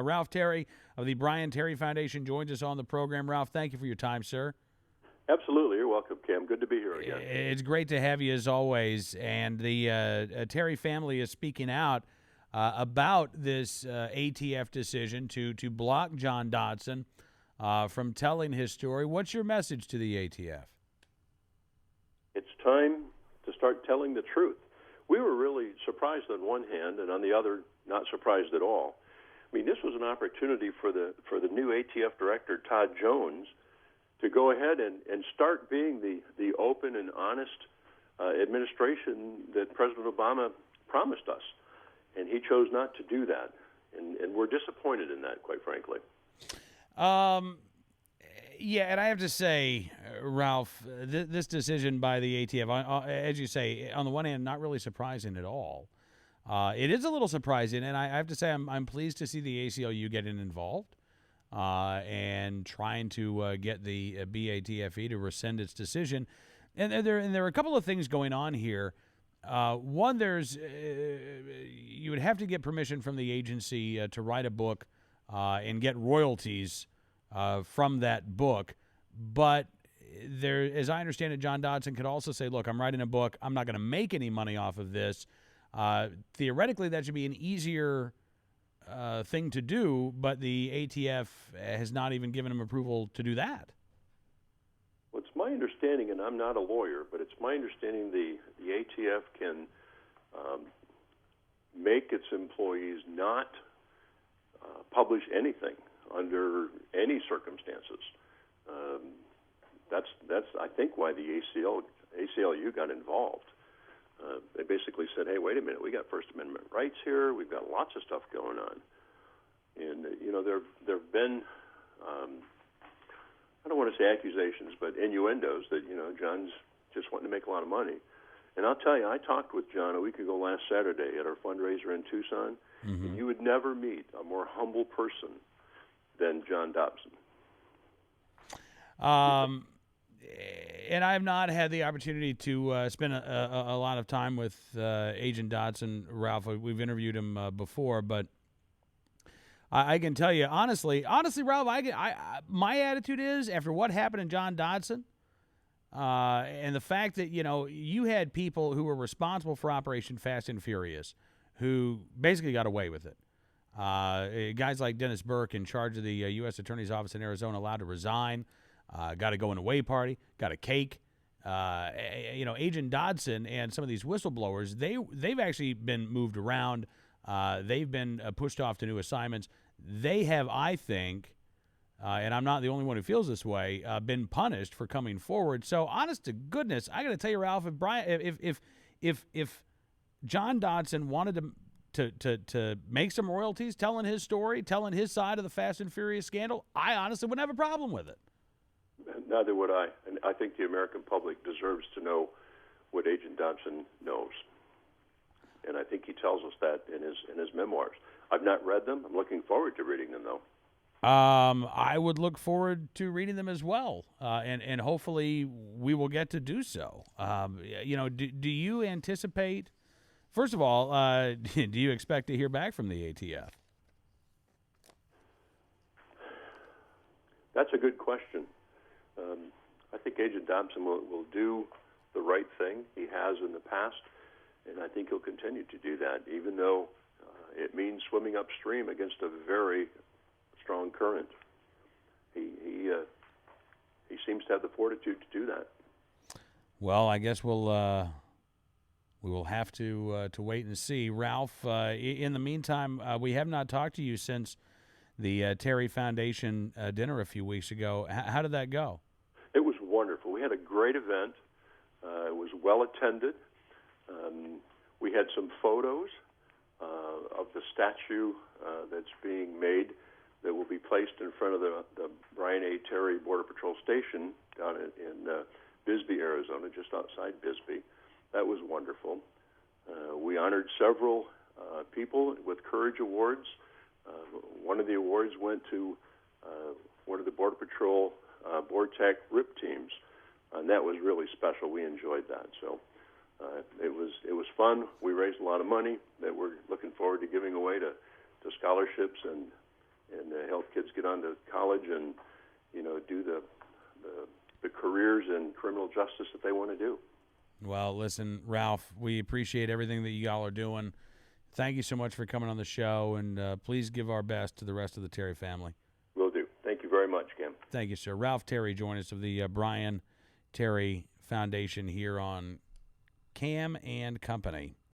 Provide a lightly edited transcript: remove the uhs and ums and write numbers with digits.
Ralph Terry of the Brian Terry Foundation joins us on the program. Ralph, thank you for your time, sir. Absolutely. You're welcome, Cam. Good to be here again. It's great to have you as always. And the Terry family is speaking out about this ATF decision to block John Dodson from telling his story. What's your message to the ATF? It's time to start telling the truth. We were really surprised on one hand, and on the other, not surprised at all. I mean, this was an opportunity for the new ATF director, Todd Jones, to go ahead and start being the open and honest administration that President Obama promised us. And he chose not to do that. And we're disappointed in that, quite frankly. Yeah, and I have to say, Ralph, this decision by the ATF, as you say, on the one hand, not really surprising at all. It is a little surprising, and I have to say I'm pleased to see the ACLU getting involved and trying to get the BATFE to rescind its decision. And there are a couple of things going on here. One, you would have to get permission from the agency to write a book and get royalties from that book. But there, as I understand it, John Dodson could also say, look, I'm writing a book. I'm not going to make any money off of this. Theoretically, that should be an easier thing to do, but the ATF has not even given him approval to do that. Well, it's my understanding, and I'm not a lawyer, but it's my understanding the ATF can make its employees not publish anything under any circumstances. That's I think why the ACLU got involved. They basically said, "Hey, wait a minute, we got First Amendment rights here. We've got lots of stuff going on." And there've been I don't want to say accusations, but innuendos that John's just wanting to make a lot of money. And I'll tell you, I talked with John a week ago last Saturday at our fundraiser in Tucson, and you would never meet a more humble person than John Dobson. And I have not had the opportunity to spend a lot of time with Agent Dodson, Ralph. We've interviewed him before, but I can tell you honestly, Ralph, my attitude is after what happened to John Dodson, and the fact that you had people who were responsible for Operation Fast and Furious, who basically got away with it. Guys like Dennis Burke, in charge of the U.S. Attorney's Office in Arizona, allowed to resign. Got to go in a away party. Got a cake. Agent Dodson and some of these whistleblowers, they've actually been moved around. They've been pushed off to new assignments. They have, I think, and I'm not the only one who feels this way, been punished for coming forward. So, honest to goodness, I got to tell you, Ralph, if John Dodson wanted to make some royalties, telling his story, telling his side of the Fast and Furious scandal, I honestly wouldn't have a problem with it. Neither would I. And I think the American public deserves to know what Agent Dodson knows. And I think he tells us that in his memoirs. I've not read them. I'm looking forward to reading them, though. I would look forward to reading them as well, and hopefully we will get to do so. Do you anticipate? First of all, do you expect to hear back from the ATF? That's a good question. I think Agent Dobson will do the right thing. He has in the past, and I think he'll continue to do that, even though it means swimming upstream against a very strong current. He seems to have the fortitude to do that. Well, I guess we will have to wait and see. Ralph, in the meantime, we have not talked to you since the Terry Foundation dinner a few weeks ago. How did that go? It was wonderful. We had a great event. It was well attended. We had some photos of the statue that's being made that will be placed in front of the Brian A. Terry Border Patrol Station down in Bisbee, Arizona, just outside Bisbee. That was wonderful. We honored several people with Courage Awards. One of the awards went to one of the Border Patrol BORTAC RIP teams, and that was really special. We enjoyed that. So it was fun. We raised a lot of money that we're looking forward to giving away to scholarships and get on to college and, do the careers in criminal justice that they want to do. Well, listen, Ralph, we appreciate everything that y'all are doing. Thank you so much for coming on the show, and please give our best to the rest of the Terry family. Will do. Thank you very much, Kim. Thank you, sir. Ralph Terry joined us of the Brian Terry Foundation here on Cam and Company.